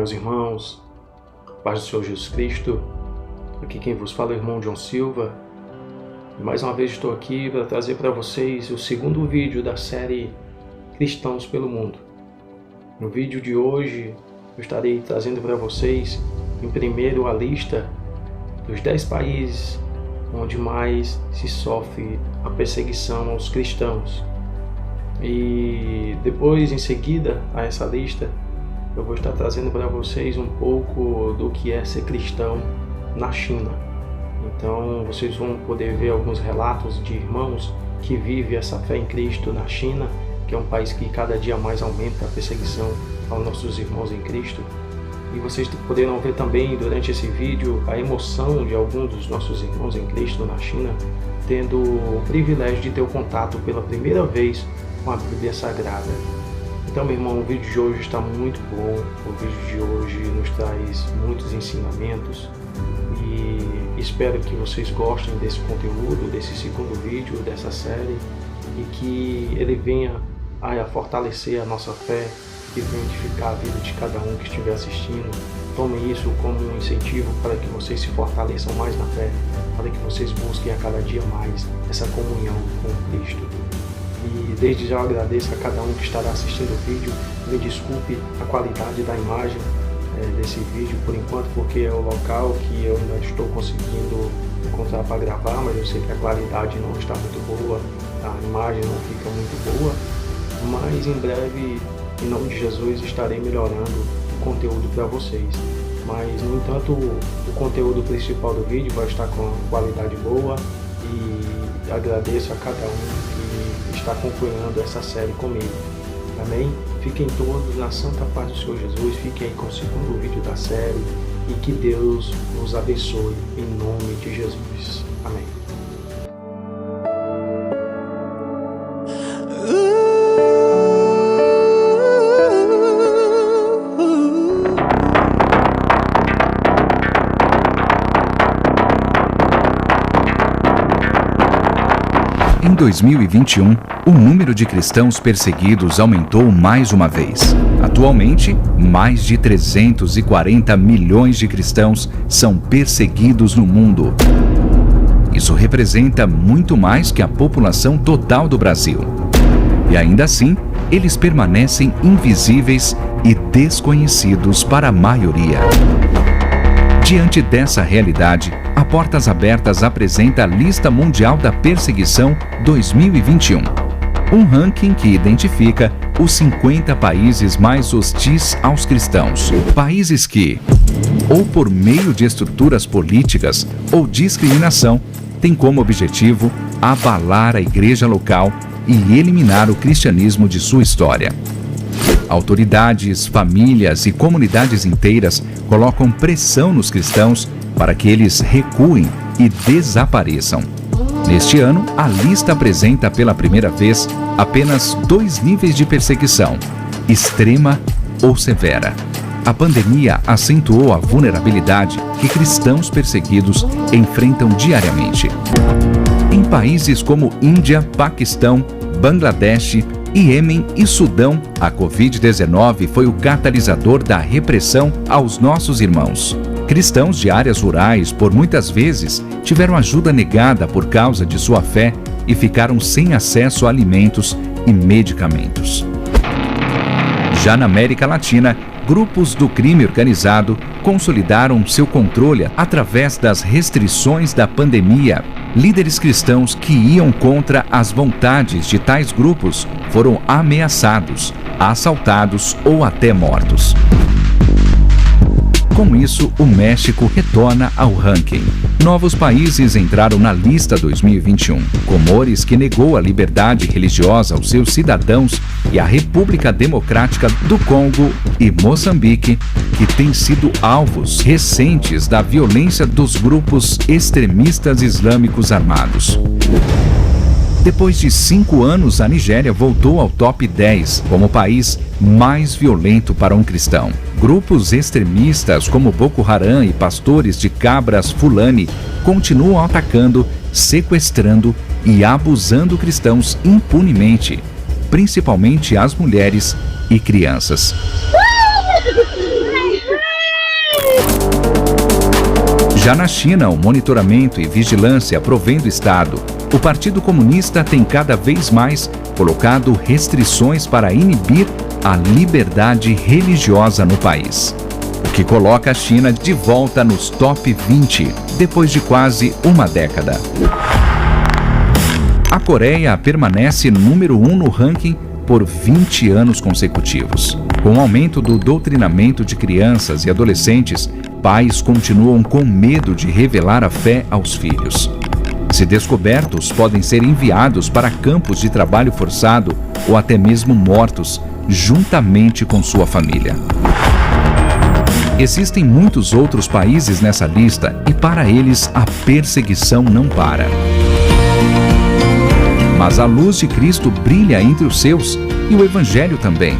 meus irmãos, paz do Senhor Jesus Cristo. Aqui quem vos fala é o irmão John Silva. E mais uma vez estou aqui para trazer para vocês o segundo vídeo da série Cristãos pelo Mundo. No vídeo de hoje eu estarei trazendo para vocês, em primeiro, a lista dos 10 países onde mais se sofre a perseguição aos cristãos. E depois, em seguida a essa lista, eu vou estar trazendo para vocês um pouco do que é ser cristão na China. Então vocês vão poder ver alguns relatos de irmãos que vivem essa fé em Cristo na China, que é um país que cada dia mais aumenta a perseguição aos nossos irmãos em Cristo. E vocês poderão ver também durante esse vídeo a emoção de alguns dos nossos irmãos em Cristo na China, tendo o privilégio de ter o contato pela primeira vez com a Bíblia Sagrada. Então, meu irmão, o vídeo de hoje está muito bom. O vídeo de hoje nos traz muitos ensinamentos e espero que vocês gostem desse conteúdo, desse segundo vídeo dessa série, e que ele venha a fortalecer a nossa fé e venha edificar a vida de cada um que estiver assistindo. Tomem isso como um incentivo para que vocês se fortaleçam mais na fé, para que vocês busquem a cada dia mais essa comunhão com Cristo. E desde já eu agradeço a cada um que estará assistindo o vídeo. Me desculpe a qualidade da imagem desse vídeo por enquanto, porque é o local que eu ainda estou conseguindo encontrar para gravar, mas eu sei que a qualidade não está muito boa, a imagem não fica muito boa, mas em breve, em nome de Jesus, estarei melhorando o conteúdo para vocês. Mas, no entanto, o conteúdo principal do vídeo vai estar com qualidade boa, e agradeço a cada um que está acompanhando essa série comigo. Amém? Fiquem todos na santa paz do Senhor Jesus. Fiquem aí com o segundo vídeo da série, e que Deus nos abençoe em nome de Jesus. Amém. Em 2021, o número de cristãos perseguidos aumentou mais uma vez. Atualmente, mais de 340 milhões de cristãos são perseguidos no mundo. Isso representa muito mais que a população total do Brasil. E ainda assim, eles permanecem invisíveis e desconhecidos para a maioria. Diante dessa realidade, a Portas Abertas apresenta a Lista Mundial da Perseguição 2021, um ranking que identifica os 50 países mais hostis aos cristãos. Países que, ou por meio de estruturas políticas ou discriminação, têm como objetivo abalar a igreja local e eliminar o cristianismo de sua história. Autoridades, famílias e comunidades inteiras colocam pressão nos cristãos para que eles recuem e desapareçam. Neste ano, a lista apresenta pela primeira vez apenas 2 níveis de perseguição: extrema ou severa. A pandemia acentuou a vulnerabilidade que cristãos perseguidos enfrentam diariamente. Em países como Índia, Paquistão, Bangladesh, Iêmen e Sudão, a Covid-19 foi o catalisador da repressão aos nossos irmãos. Cristãos de áreas rurais, por muitas vezes, tiveram ajuda negada por causa de sua fé e ficaram sem acesso a alimentos e medicamentos. Já na América Latina, grupos do crime organizado consolidaram seu controle através das restrições da pandemia. Líderes cristãos que iam contra as vontades de tais grupos foram ameaçados, assaltados ou até mortos. Com isso, o México retorna ao ranking. Novos países entraram na lista 2021. Comores, que negou a liberdade religiosa aos seus cidadãos, e a República Democrática do Congo e Moçambique, que têm sido alvos recentes da violência dos grupos extremistas islâmicos armados. Depois de 5 anos, a Nigéria voltou ao top 10 como o país mais violento para um cristão. Grupos extremistas como Boko Haram e pastores de cabras Fulani continuam atacando, sequestrando e abusando cristãos impunemente, principalmente as mulheres e crianças. Já na China, o monitoramento e vigilância provém do Estado. O Partido Comunista tem cada vez mais colocado restrições para inibir a liberdade religiosa no país, o que coloca a China de volta nos top 20, depois de quase uma década. A Coreia permanece número 1 no ranking por 20 anos consecutivos. Com o aumento do doutrinamento de crianças e adolescentes, pais continuam com medo de revelar a fé aos filhos. Se descobertos, podem ser enviados para campos de trabalho forçado ou até mesmo mortos, juntamente com sua família. Existem muitos outros países nessa lista e para eles a perseguição não para. Mas a luz de Cristo brilha entre os seus e o Evangelho também.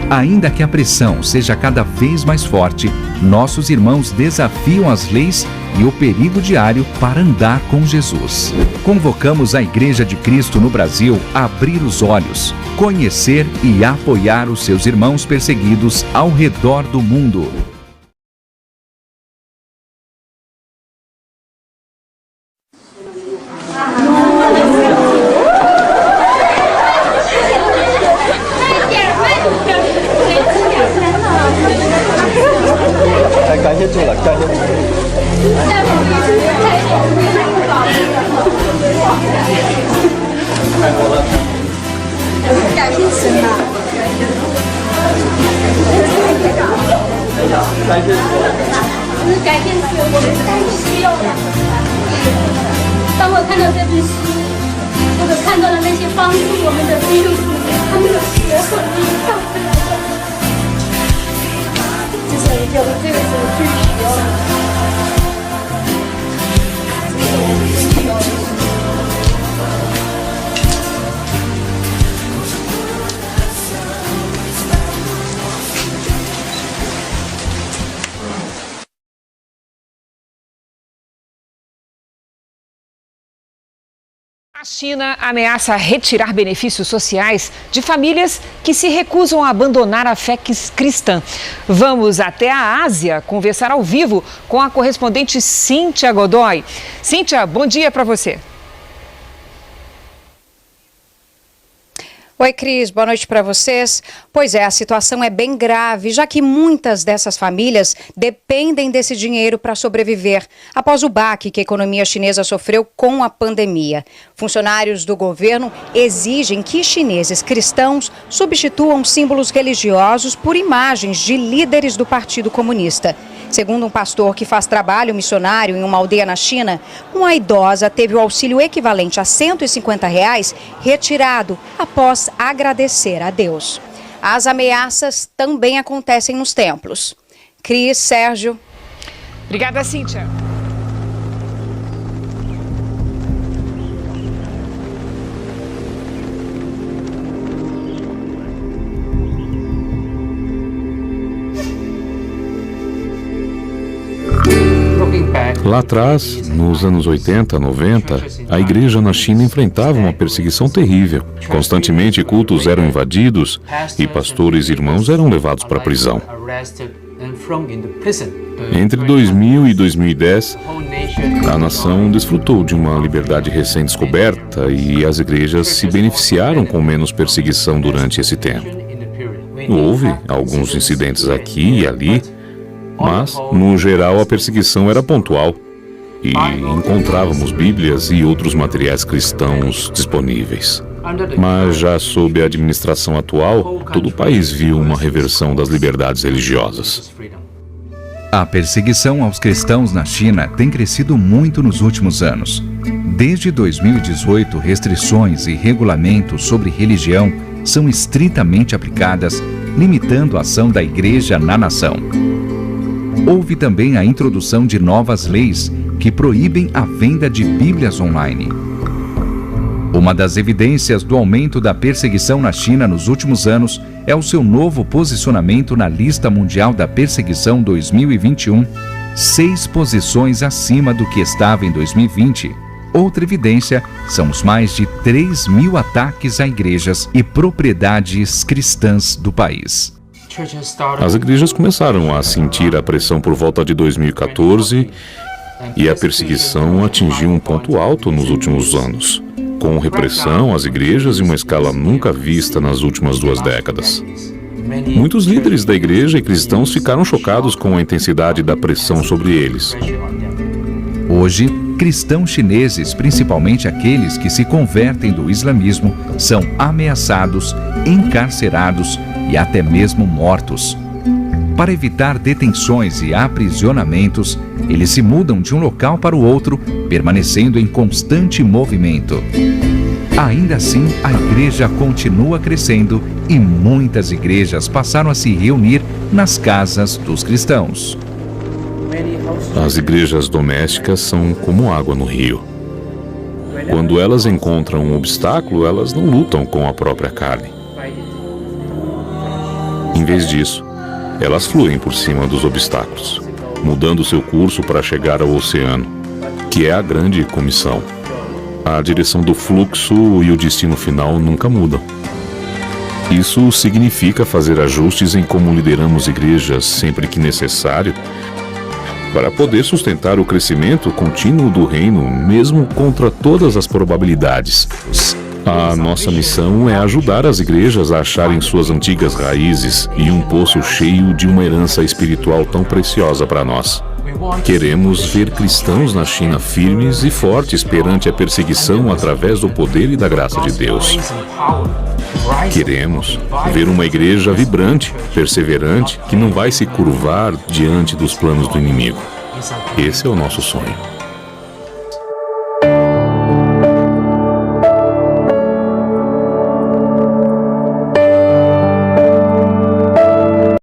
Ainda que a pressão seja cada vez mais forte, nossos irmãos desafiam as leis e o perigo diário para andar com Jesus. Convocamos a Igreja de Cristo no Brasil a abrir os olhos, conhecer e apoiar os seus irmãos perseguidos ao redor do mundo. A China ameaça retirar benefícios sociais de famílias que se recusam a abandonar a fé cristã. Vamos até a Ásia conversar ao vivo com a correspondente Cíntia Godoy. Cíntia, bom dia para você. Oi, Cris, boa noite para vocês. Pois é, a situação é bem grave, já que muitas dessas famílias dependem desse dinheiro para sobreviver após o baque que a economia chinesa sofreu com a pandemia. Funcionários do governo exigem que chineses cristãos substituam símbolos religiosos por imagens de líderes do Partido Comunista. Segundo um pastor que faz trabalho missionário em uma aldeia na China, uma idosa teve o auxílio equivalente a R$150 retirado após agradecer a Deus. As ameaças também acontecem nos templos. Cris, Sérgio. Obrigada, Cíntia. Lá atrás, nos anos 80, 90, a igreja na China enfrentava uma perseguição terrível. Constantemente cultos eram invadidos e pastores e irmãos eram levados para a prisão. Entre 2000 e 2010, a nação desfrutou de uma liberdade recém-descoberta e as igrejas se beneficiaram com menos perseguição durante esse tempo. Houve alguns incidentes aqui e ali, mas, no geral, a perseguição era pontual e encontrávamos Bíblias e outros materiais cristãos disponíveis. Mas já sob a administração atual, todo o país viu uma reversão das liberdades religiosas. A perseguição aos cristãos na China tem crescido muito nos últimos anos. Desde 2018, restrições e regulamentos sobre religião são estritamente aplicadas, limitando a ação da igreja na nação. Houve também a introdução de novas leis que proíbem a venda de Bíblias online. Uma das evidências do aumento da perseguição na China nos últimos anos é o seu novo posicionamento na lista mundial da perseguição 2021, 6 posições acima do que estava em 2020. Outra evidência são os mais de 3.000 ataques a igrejas e propriedades cristãs do país. As igrejas começaram a sentir a pressão por volta de 2014 E a perseguição atingiu um ponto alto nos últimos anos, com repressão às igrejas em uma escala nunca vista nas últimas 2 décadas. Muitos líderes da igreja e cristãos ficaram chocados com a intensidade da pressão sobre eles. Hoje, cristãos chineses, principalmente aqueles que se convertem do islamismo, são ameaçados, encarcerados e até mesmo mortos. Para evitar detenções e aprisionamentos, eles se mudam de um local para o outro, permanecendo em constante movimento. Ainda assim, a igreja continua crescendo e muitas igrejas passaram a se reunir nas casas dos cristãos. As igrejas domésticas são como água no rio. Quando elas encontram um obstáculo, elas não lutam com a própria carne. Em vez disso, elas fluem por cima dos obstáculos, mudando seu curso para chegar ao oceano, que é a grande comissão. A direção do fluxo e o destino final nunca mudam. Isso significa fazer ajustes em como lideramos igrejas sempre que necessário, para poder sustentar o crescimento contínuo do reino, mesmo contra todas as probabilidades. A nossa missão é ajudar as igrejas a acharem suas antigas raízes e um poço cheio de uma herança espiritual tão preciosa para nós. Queremos ver cristãos na China firmes e fortes perante a perseguição através do poder e da graça de Deus. Queremos ver uma igreja vibrante, perseverante, que não vai se curvar diante dos planos do inimigo. Esse é o nosso sonho.